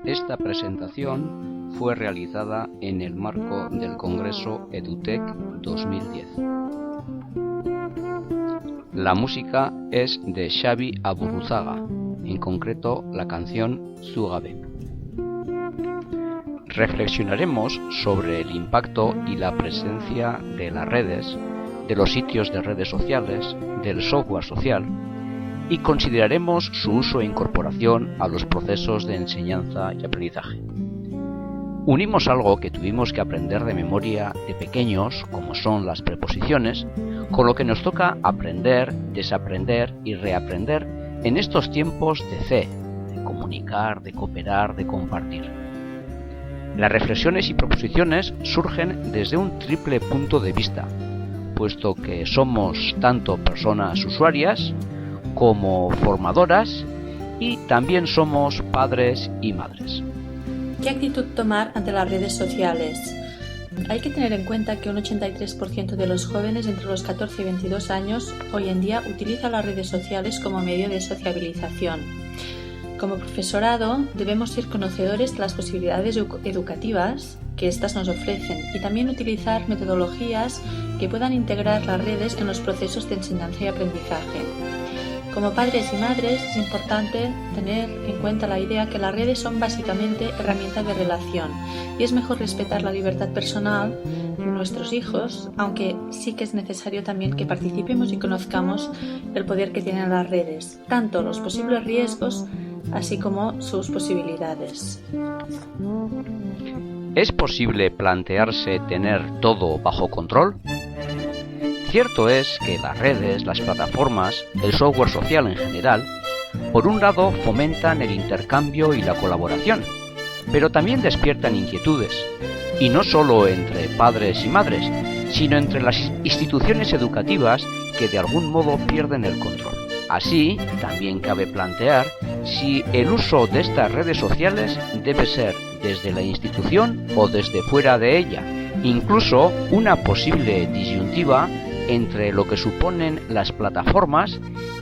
Esta presentación fue realizada en el marco del Congreso EduTech 2010. La música es de Xavi Aburruzaga, en concreto la canción Zugabe. Reflexionaremos sobre el impacto y la presencia de las redes, de los sitios de redes sociales, del software social, y consideraremos su uso e incorporación a los procesos de enseñanza y aprendizaje. Unimos algo que tuvimos que aprender de memoria de pequeños, como son las preposiciones, con lo que nos toca aprender, desaprender y reaprender en estos tiempos de C, de comunicar, de cooperar, de compartir. Las reflexiones y proposiciones surgen desde un triple punto de vista, puesto que somos tanto personas usuarias como formadoras y también somos padres y madres. ¿Qué actitud tomar ante las redes sociales? Hay que tener en cuenta que un 83% de los jóvenes entre los 14 y 22 años hoy en día utiliza las redes sociales como medio de sociabilización. Como profesorado debemos ser conocedores de las posibilidades educativas que éstas nos ofrecen y también utilizar metodologías que puedan integrar las redes en los procesos de enseñanza y aprendizaje. Como padres y madres es importante tener en cuenta la idea que las redes son básicamente herramientas de relación y es mejor respetar la libertad personal de nuestros hijos, aunque sí que es necesario también que participemos y conozcamos el poder que tienen las redes, tanto los posibles riesgos así como sus posibilidades. ¿Es posible plantearse tener todo bajo control? Cierto es que las redes, las plataformas, el software social en general, por un lado fomentan el intercambio y la colaboración, pero también despiertan inquietudes, y no solo entre padres y madres, sino entre las instituciones educativas que de algún modo pierden el control. Así, también cabe plantear si el uso de estas redes sociales debe ser desde la institución o desde fuera de ella, incluso una posible disyuntiva entre lo que suponen las plataformas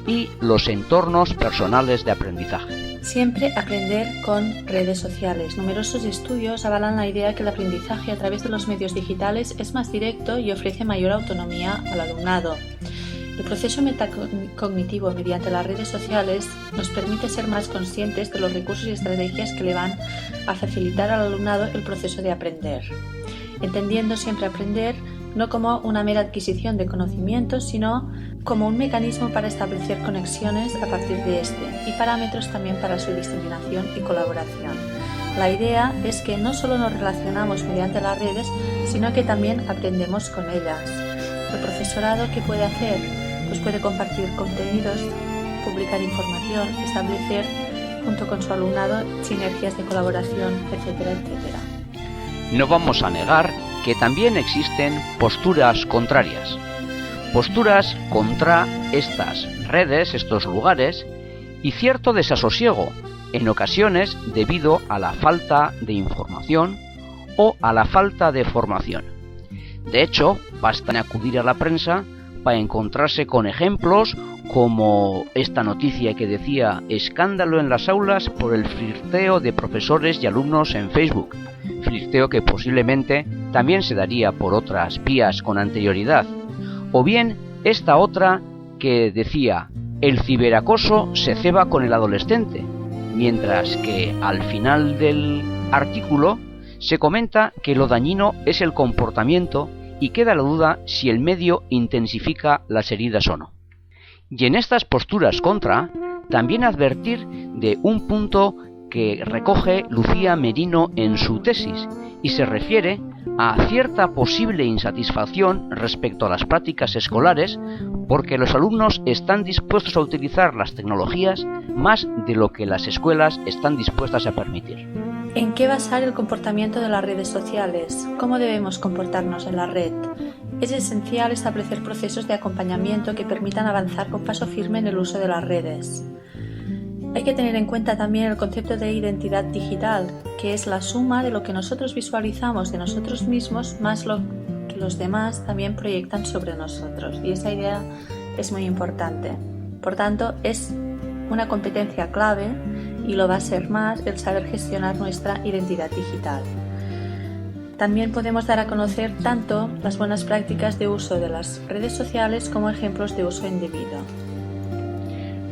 y los entornos personales de aprendizaje. Siempre aprender con redes sociales. Numerosos estudios avalan la idea que el aprendizaje a través de los medios digitales es más directo y ofrece mayor autonomía al alumnado. El proceso metacognitivo mediante las redes sociales nos permite ser más conscientes de los recursos y estrategias que le van a facilitar al alumnado el proceso de aprender, entendiendo siempre aprender no como una mera adquisición de conocimientos, sino como un mecanismo para establecer conexiones a partir de este y parámetros también para su diseminación y colaboración. La idea es que no solo nos relacionamos mediante las redes, sino que también aprendemos con ellas. El profesorado, ¿qué puede hacer? Pues puede compartir contenidos, publicar información, establecer junto con su alumnado sinergias de colaboración, etcétera, etcétera. No vamos a negar que también existen posturas contrarias, posturas contra estas redes, estos lugares, y cierto desasosiego, en ocasiones debido a la falta de información o a la falta de formación. De hecho, basta acudir a la prensa para encontrarse con ejemplos como esta noticia que decía escándalo en las aulas por el flirteo de profesores y alumnos en Facebook, flirteo que posiblemente también se daría por otras vías con anterioridad, o bien esta otra que decía el ciberacoso se ceba con el adolescente, mientras que al final del artículo se comenta que lo dañino es el comportamiento y queda la duda si el medio intensifica las heridas o no. Y en estas posturas contra, también advertir de un punto que recoge Lucía Merino en su tesis y se refiere a cierta posible insatisfacción respecto a las prácticas escolares porque los alumnos están dispuestos a utilizar las tecnologías más de lo que las escuelas están dispuestas a permitir. ¿En qué basar el comportamiento de las redes sociales? ¿Cómo debemos comportarnos en la red? Es esencial establecer procesos de acompañamiento que permitan avanzar con paso firme en el uso de las redes. Hay que tener en cuenta también el concepto de identidad digital, que es la suma de lo que nosotros visualizamos de nosotros mismos más lo que los demás también proyectan sobre nosotros. Y esa idea es muy importante. Por tanto, es una competencia clave y lo va a ser más el saber gestionar nuestra identidad digital. También podemos dar a conocer tanto las buenas prácticas de uso de las redes sociales como ejemplos de uso indebido.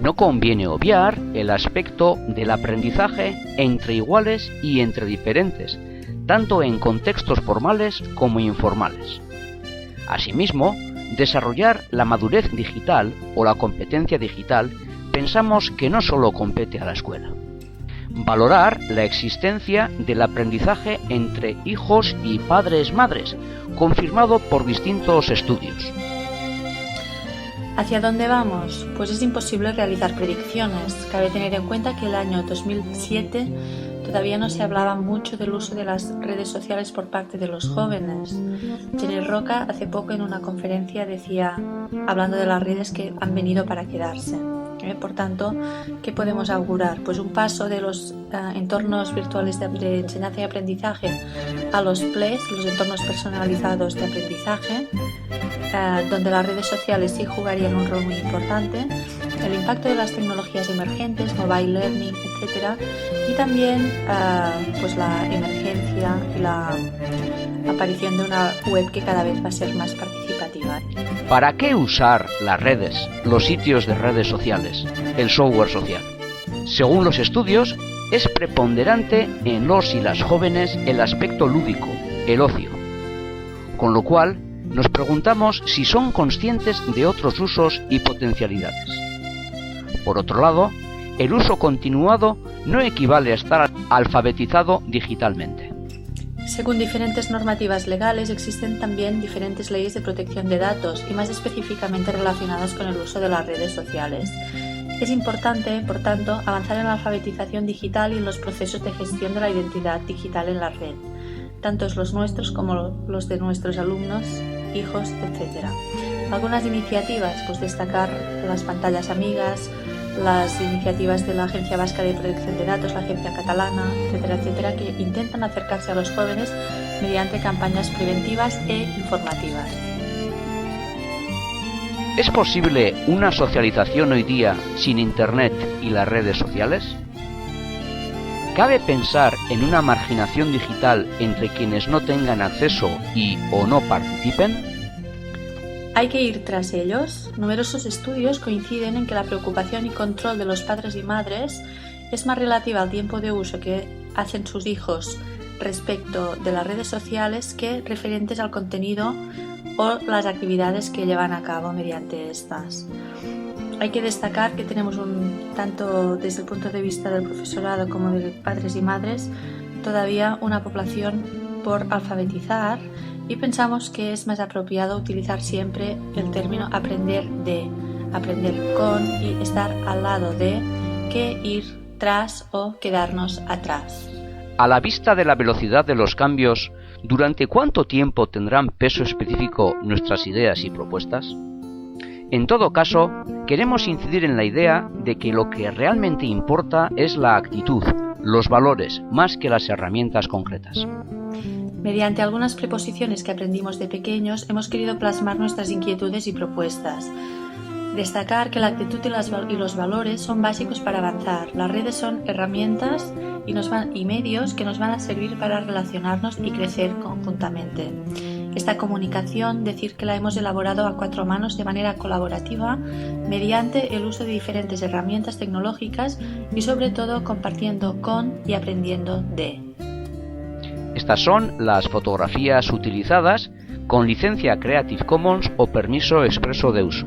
No conviene obviar el aspecto del aprendizaje entre iguales y entre diferentes, tanto en contextos formales como informales. Asimismo, desarrollar la madurez digital o la competencia digital pensamos que no solo compete a la escuela. Valorar la existencia del aprendizaje entre hijos y padres-madres, confirmado por distintos estudios. ¿Hacia dónde vamos? Pues es imposible realizar predicciones. Cabe tener en cuenta que el año 2007 todavía no se hablaba mucho del uso de las redes sociales por parte de los jóvenes. Jenny Roca hace poco en una conferencia decía, hablando de las redes que han venido para quedarse. Por tanto, ¿qué podemos augurar? Pues un paso de los entornos virtuales de enseñanza y aprendizaje a los PLEs, los entornos personalizados de aprendizaje, donde las redes sociales sí jugarían un rol muy importante, el impacto de las tecnologías emergentes, mobile learning, etc. Y también pues la emergencia y la aparición de una web que cada vez va a ser más participativa. ¿Para qué usar las redes, los sitios de redes sociales, el software social? Según los estudios, es preponderante en los y las jóvenes el aspecto lúdico, el ocio. Con lo cual, nos preguntamos si son conscientes de otros usos y potencialidades. Por otro lado, el uso continuado no equivale a estar alfabetizado digitalmente. Según diferentes normativas legales, existen también diferentes leyes de protección de datos y más específicamente relacionadas con el uso de las redes sociales. Es importante, por tanto, avanzar en la alfabetización digital y en los procesos de gestión de la identidad digital en la red, tanto los nuestros como los de nuestros alumnos, hijos, etc. Algunas iniciativas, pues destacar las pantallas amigas, las iniciativas de la Agencia Vasca de Protección de Datos, la Agencia Catalana, etcétera, etcétera, que intentan acercarse a los jóvenes mediante campañas preventivas e informativas. ¿Es posible una socialización hoy día sin Internet y las redes sociales? ¿Cabe pensar en una marginación digital entre quienes no tengan acceso y o no participen? ¿Hay que ir tras ellos? Numerosos estudios coinciden en que la preocupación y control de los padres y madres es más relativa al tiempo de uso que hacen sus hijos respecto de las redes sociales que referentes al contenido o las actividades que llevan a cabo mediante estas. Hay que destacar que tenemos tanto desde el punto de vista del profesorado como de padres y madres, todavía una población por alfabetizar y pensamos que es más apropiado utilizar siempre el término aprender con y estar al lado de, que ir tras o quedarnos atrás. A la vista de la velocidad de los cambios, ¿durante cuánto tiempo tendrán peso específico nuestras ideas y propuestas? En todo caso, queremos incidir en la idea de que lo que realmente importa es la actitud, los valores, más que las herramientas concretas. Mediante algunas preposiciones que aprendimos de pequeños, hemos querido plasmar nuestras inquietudes y propuestas. Destacar que la actitud y los valores son básicos para avanzar. Las redes son herramientas y medios que nos van a servir para relacionarnos y crecer conjuntamente. Esta comunicación, decir que la hemos elaborado a cuatro manos de manera colaborativa mediante el uso de diferentes herramientas tecnológicas y sobre todo compartiendo con y aprendiendo de. Estas son las fotografías utilizadas con licencia Creative Commons o permiso expreso de uso.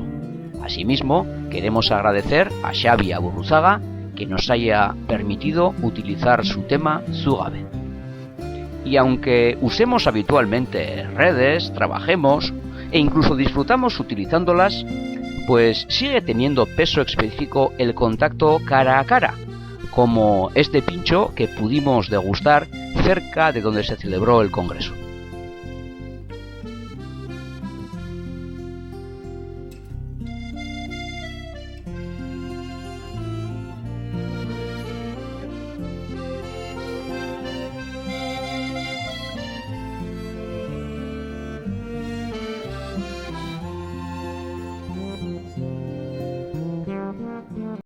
Asimismo, queremos agradecer a Xavi Aburruzaga que nos haya permitido utilizar su tema Zugabe. Y aunque usemos habitualmente redes, trabajemos e incluso disfrutamos utilizándolas, pues sigue teniendo peso específico el contacto cara a cara, como este pincho que pudimos degustar cerca de donde se celebró el congreso.